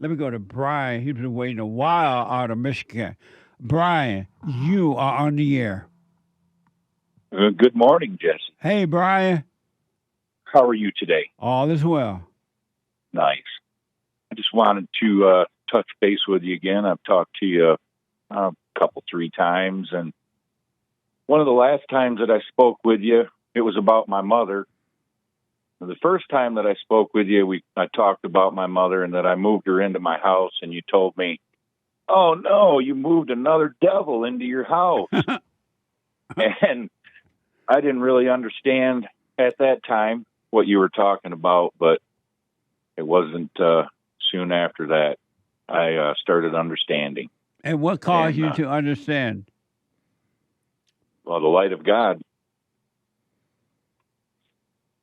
Let me go to Brian. He's been waiting a while out of Michigan. Brian, you are on the air. Good morning, Jesse. Hey, Brian. How are you today? All is well. Nice. I just wanted to touch base with you again. I've talked to you a couple, 3 times, and one of the last times that I spoke with you, it was about my mother. The first time that I spoke with you, I talked about my mother and that I moved her into my house, and you told me, "Oh no, you moved another devil into your house," and I didn't really understand at that time what you were talking about, but it wasn't soon after that I started understanding. And what caused And, you to understand? well, the light of God,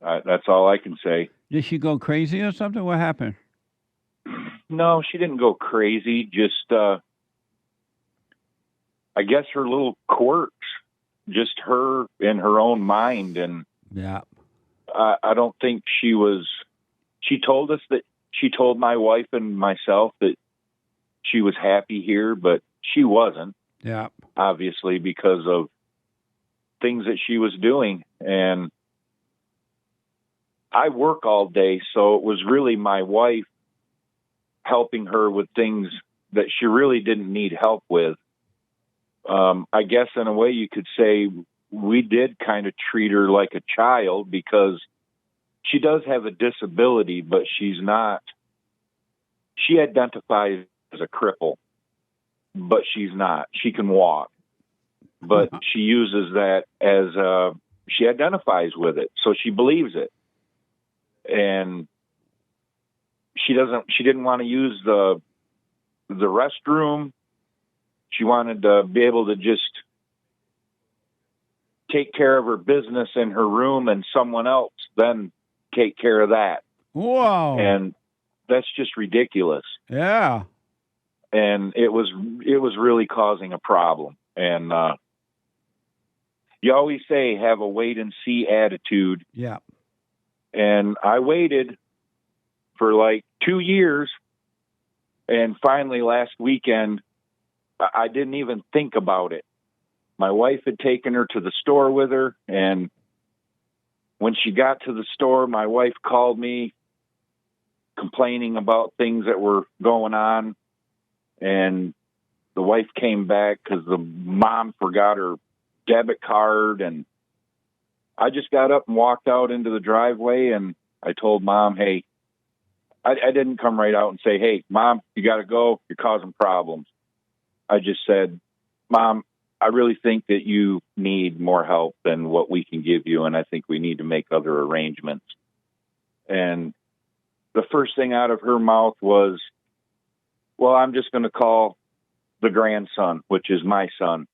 that's all I can say. Did she go crazy or something? What happened? No, she didn't go crazy, just, I guess her little quirks, just her in her own mind. And Yeah. I don't think she told us that she told my wife and myself that she was happy here, but she wasn't, Yeah. obviously, because of things that she was doing. And I work all day, so it was really my wife helping her with things that she really didn't need help with. I guess in a way you could say we did kind of treat her like a child because she does have a disability, but she identifies as a cripple, but she's not. She can walk, but she uses that as she identifies with it. So she believes it. And she didn't want to use the restroom. She wanted to be able to just take care of her business in her room and someone else then take care of that. Whoa. And that's just ridiculous. Yeah. And it was really causing a problem. And you always say have a wait and see attitude. Yeah. And I waited for like 2 years, and finally last weekend I didn't even think about it. My wife had taken her to the store with her, and when she got to the store, my wife called me complaining about things that were going on, and the wife came back because the mom forgot her debit card, and I just got up and walked out into the driveway, and I told Mom, hey, I didn't come right out and say, hey, Mom, you got to go. You're causing problems. I just said, Mom, I really think that you need more help than what we can give you, and I think we need to make other arrangements. And the first thing out of her mouth was, well, I'm just going to call the grandson, which is my son.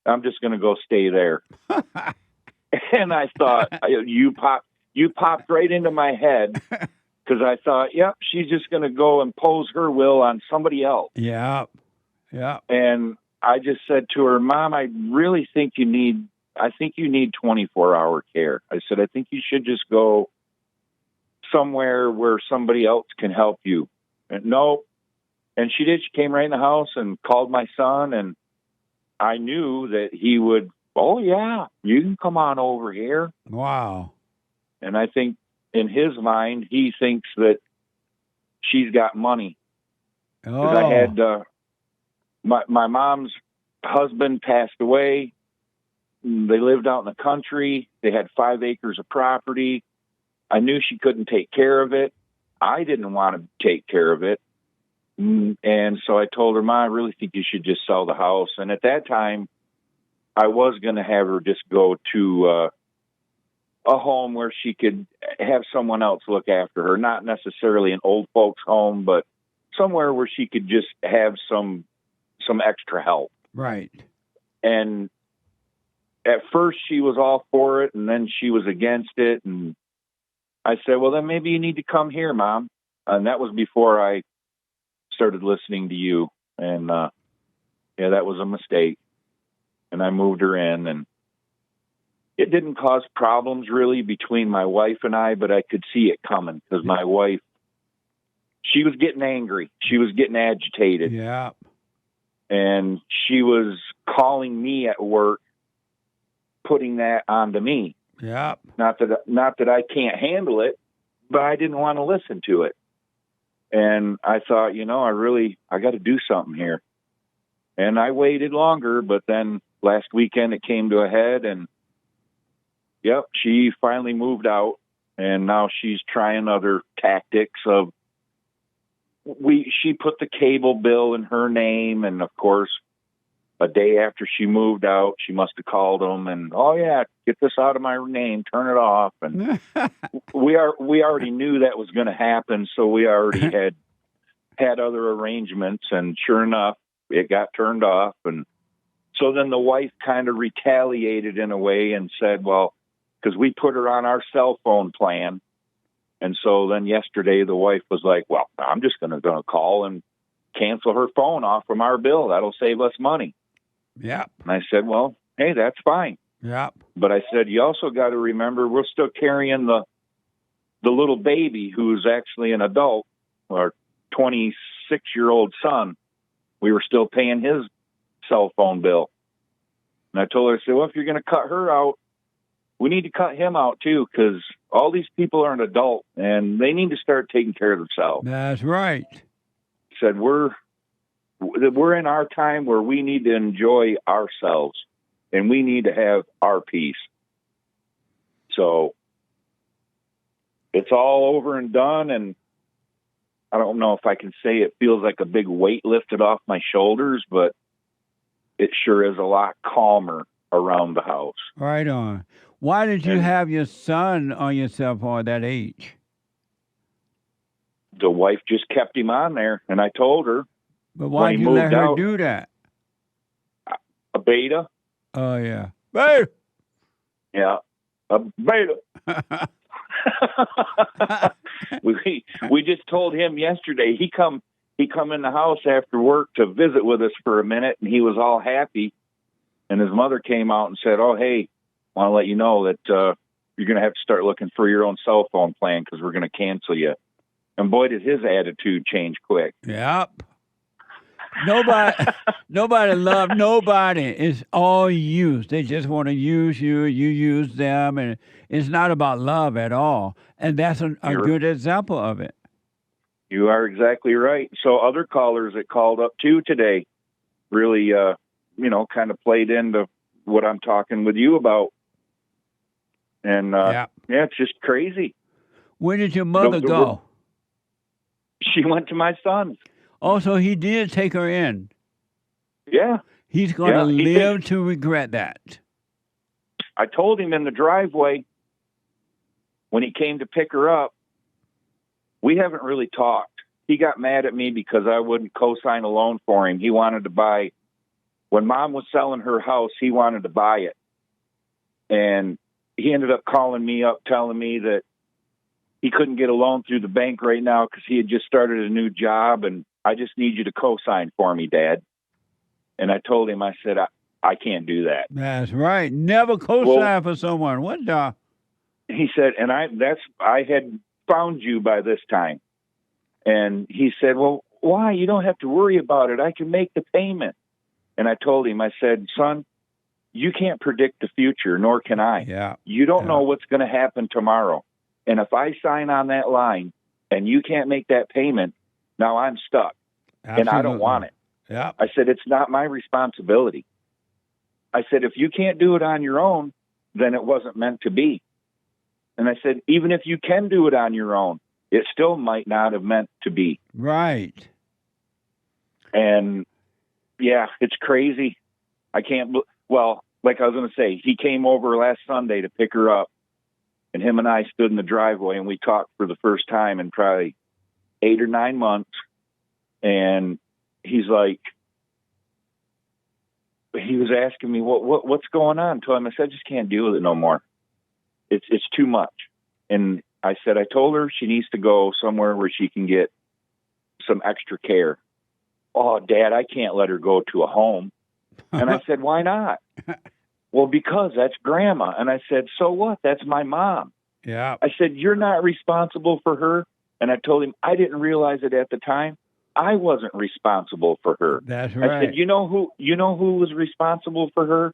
I'm just going to go stay there. And I thought, you popped right into my head, because I thought, yep, she's just going to go impose her will on somebody else. Yeah. Yeah. And I just said to her, Mom, I really think you need 24-hour care. I said, I think you should just go somewhere where somebody else can help you. And no. And she did. She came right in the house and called my son. And I knew that he would, oh, yeah, you can come on over here. Wow. And I think in his mind, he thinks that she's got money. Because I had my mom's husband passed away. They lived out in the country. They had 5 acres of property. I knew she couldn't take care of it. I didn't want to take care of it. And so I told her, Ma, I really think you should just sell the house. And at that time, I was going to have her just go to a home where she could have someone else look after her, not necessarily an old folks home, but somewhere where she could just have some extra help. Right. And at first she was all for it, and then she was against it. And I said, well, then maybe you need to come here, Mom. And that was before I started listening to you. And that was a mistake. And I moved her in, and it didn't cause problems really between my wife and I, but I could see it coming because my wife she was getting angry. She was getting agitated. Yeah. And she was calling me at work, putting that onto me. Yeah. Not that I can't handle it, but I didn't want to listen to it. And I thought, I got to do something here. And I waited longer, but then last weekend it came to a head, and yep, she finally moved out, and now she's trying other tactics of she put the cable bill in her name, and of course, a day after she moved out, she must have called them and, oh yeah, get this out of my name, turn it off. And we already knew that was going to happen, so we already had other arrangements, and sure enough, it got turned off. And so then the wife kind of retaliated in a way and said, well, because we put her on our cell phone plan. And so then yesterday the wife was like, well, I'm just going to call and cancel her phone off from our bill. That'll save us money. Yeah. And I said, well, hey, that's fine. Yeah. But I said, you also got to remember, we're still carrying the little baby who's actually an adult, our 26-year-old son. We were still paying his cell phone bill. And I told her, I said, well, if you're going to cut her out, we need to cut him out too, because all these people are an adult and they need to start taking care of themselves. That's right. Said we're in our time where we need to enjoy ourselves and we need to have our peace. So it's all over and done, and I don't know if I can say it feels like a big weight lifted off my shoulders, but it sure is a lot calmer around the house. Right on. Why did you have your son on your cell phone at that age? The wife just kept him on there, and I told her. But why did you let her do that? A beta. Oh, yeah. Beta! Yeah, a beta. we just told him yesterday. He come in the house after work to visit with us for a minute, and he was all happy. And his mother came out and said, oh, hey, I want to let you know that you're going to have to start looking for your own cell phone plan because we're going to cancel you. And boy, did his attitude change quick. Yep. Nobody love nobody. It's all use. They just want to use you. You use them, and it's not about love at all. And that's a good example of it. You are exactly right. So other callers that called up too today really, kind of played into what I'm talking with you about. And yeah, it's just crazy. Where did your mother go? She went to my son's. Oh, so he did take her in. Yeah. He's going to live to regret that. I told him in the driveway when he came to pick her up, we haven't really talked. He got mad at me because I wouldn't co-sign a loan for him. He wanted to buy, when Mom was selling her house, he wanted to buy it. And he ended up calling me up, telling me that he couldn't get a loan through the bank right now because he had just started a new job, and I just need you to co-sign for me, Dad. And I told him, I said, I can't do that. That's right. Never co-sign for someone. What the? He said, and I had found you by this time. And he said, well, why? You don't have to worry about it. I can make the payment. And I told him, I said, son, you can't predict the future, nor can I. Yeah. You don't know what's going to happen tomorrow. And if I sign on that line and you can't make that payment, now I'm stuck. Absolutely. And I don't want it. Yeah. I said, it's not my responsibility. I said, if you can't do it on your own, then it wasn't meant to be. And I said, even if you can do it on your own, it still might not have meant to be. Right. And yeah, it's crazy. I can't, well, like I was going to say, he came over last Sunday to pick her up, and him and I stood in the driveway and we talked for the first time in probably 8 or 9 months. And he's like, he was asking me what's going on. I told him, I said, I just can't deal with it no more. It's too much. And I said, I told her she needs to go somewhere where she can get some extra care. Oh, Dad, I can't let her go to a home. And I said, why not? Well, because that's Grandma. And I said, so what? That's my mom. Yeah. I said, you're not responsible for her. And I told him I didn't realize it at the time. I wasn't responsible for her. That's I right. said, you know who was responsible for her?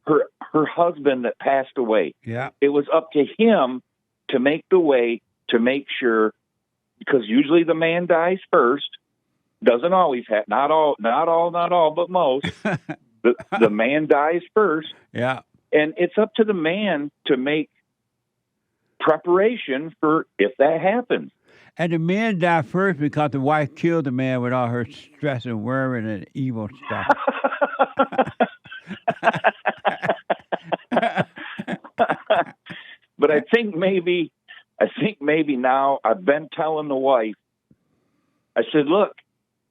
Her husband that passed away. Yeah. It was up to him to make the way, to make sure, because usually the man dies first. Doesn't always have, not all, but most. The man dies first. Yeah. And it's up to the man to make preparation for if that happens. And the man died first because the wife killed the man with all her stress and worry and evil stuff. But I think maybe now I've been telling the wife, I said, look,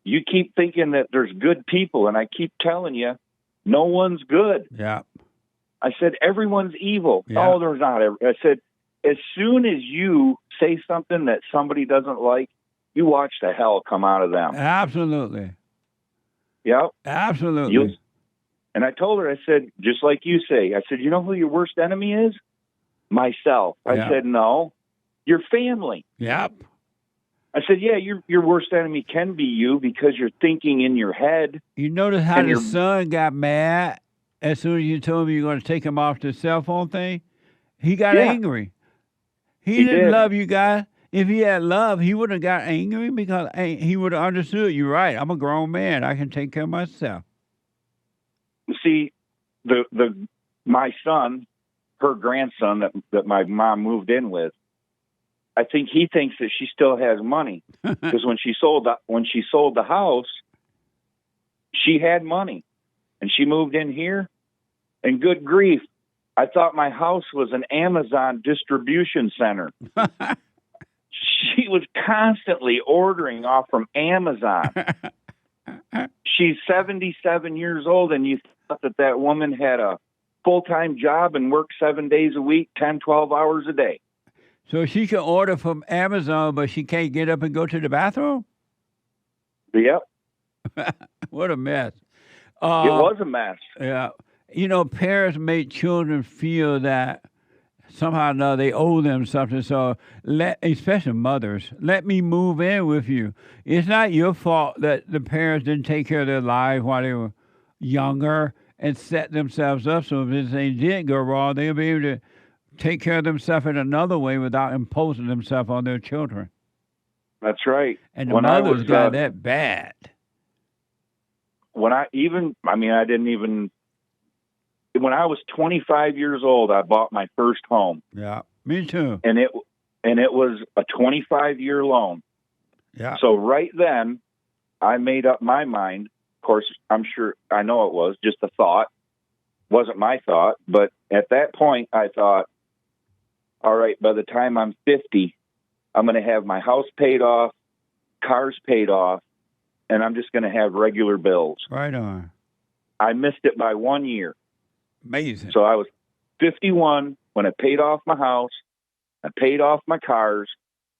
you keep thinking that there's good people, and I keep telling you, no one's good. Yeah. I said, everyone's evil. Yeah. No, there's not. I said, as soon as you say something that somebody doesn't like, you watch the hell come out of them. Absolutely. Yep. Absolutely. And I told her, I said, just like you say, I said, you know who your worst enemy is? Myself. I said, no, your family. Yep. I said, yeah, your worst enemy can be you because you're thinking in your head. You notice how the son got mad as soon as you told him you're going to take him off the cell phone thing? He got angry. He didn't love you guys. If he had love, he wouldn't have got angry because he would have understood. You're right. I'm a grown man. I can take care of myself. See, my son, her grandson that my mom moved in with, I think he thinks that she still has money because when she sold the house, she had money, and she moved in here. And good grief, I thought my house was an Amazon distribution center. She was constantly ordering off from Amazon. She's 77 years old, and you thought that woman had a full-time job and worked 7 days a week, 10, 12 hours a day. So she can order from Amazon, but she can't get up and go to the bathroom? Yep. What a mess. It was a mess. Yeah. You know, parents make children feel that somehow or another they owe them something. So, especially mothers, let me move in with you. It's not your fault that the parents didn't take care of their lives while they were younger and set themselves up so if they did go wrong, they'll be able to take care of themselves in another way without imposing themselves on their children. That's right. And the mothers got that bad. When I was 25 years old, I bought my first home. Yeah, me too. And it was a 25-year loan. Yeah. So right then, I made up my mind. Of course, I know it was just a thought. Wasn't my thought, but at that point, I thought, all right, by the time I'm 50, I'm going to have my house paid off, cars paid off, and I'm just going to have regular bills. Right on. I missed it by 1 year. Amazing. So I was 51 when I paid off my house, I paid off my cars,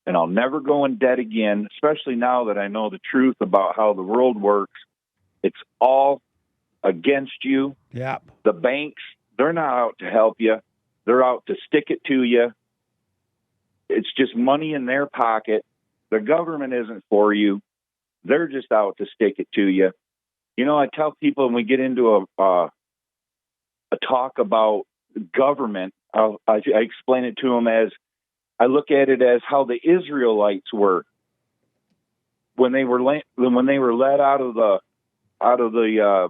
and I'll never go in debt again, especially now that I know the truth about how the world works. It's all against you. Yep. The banks, they're not out to help you. They're out to stick it to you. It's just money in their pocket. The government isn't for you. They're just out to stick it to you. You know, I tell people when we get into a talk about government, I explain it to them as, I look at it as how the Israelites were when they were led out of the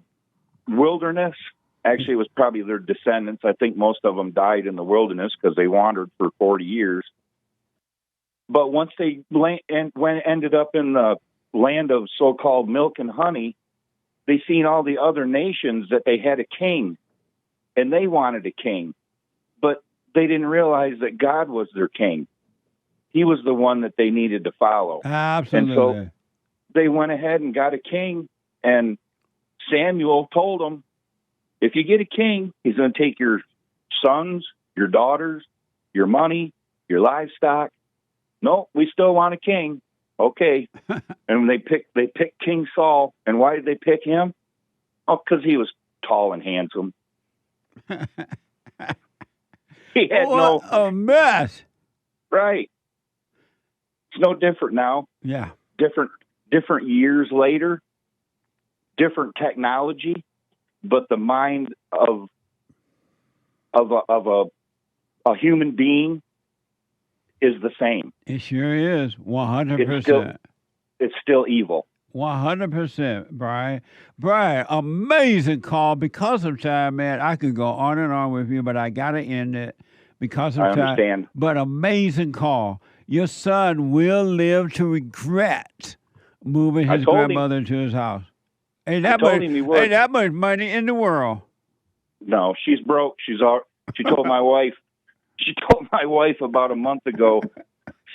wilderness. Actually, it was probably their descendants. I think most of them died in the wilderness because they wandered for 40 years. But once they ended up in the land of so-called milk and honey, they seen all the other nations that they had a king, and they wanted a king. But they didn't realize that God was their king. He was the one that they needed to follow. Absolutely. And so they went ahead and got a king, and Samuel told them, if you get a king, he's going to take your sons, your daughters, your money, your livestock. No, we still want a king. Okay. And they picked King Saul. And why did they pick him? Oh, because he was tall and handsome. He had a mess. Right. It's no different now. Yeah. Different years later, different technology, but the mind of a human being is the same. It sure is. 100%. It's still evil. 100%, Brian. Brian, amazing call. Because of time, man, I could go on and on with you, but I got to end it because of I time. understand. But amazing call. Your son will live to regret moving his grandmother to his house. Ain't that much money in the world. No, she's broke. She told my wife. She told my wife about a month ago.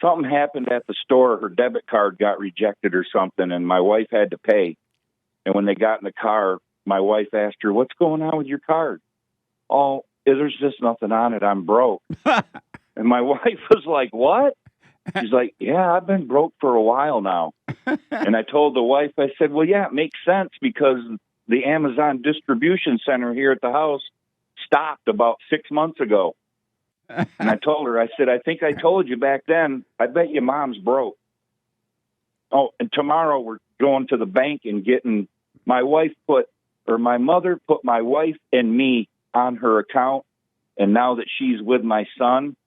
Something happened at the store. Her debit card got rejected or something, and my wife had to pay. And when they got in the car, my wife asked her, "What's going on with your card?" "Oh, there's just nothing on it. I'm broke." And my wife was like, "What?" She's like, "Yeah, I've been broke for a while now." And I told the wife, I said, "Well, yeah, it makes sense because the Amazon distribution center here at the house stopped about 6 months ago." And I told her, I said, "I think I told you back then, I bet your mom's broke." Oh, and tomorrow we're going to the bank and getting my mother put my wife and me on her account. And now that she's with my son,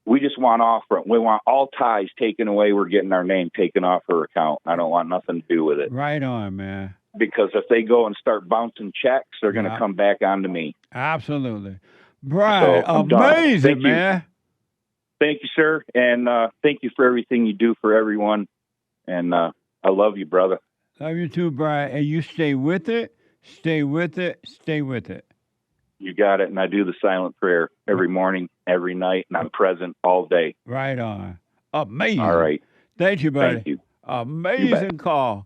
we just want we want all ties taken away. We're getting our name taken off her account. I don't want nothing to do with it. Right on, man. Because if they go and start bouncing checks, they're going to come back onto me. Absolutely. Brian, so amazing, man. Thank you, sir. And thank you for everything you do for everyone. And I love you, brother. Love you too, Brian. And you stay with it, stay with it, stay with it. You got it. And I do the silent prayer every morning, every night, and I'm present all day. Right on. Amazing. All right. Thank you, buddy. Thank you. Amazing call.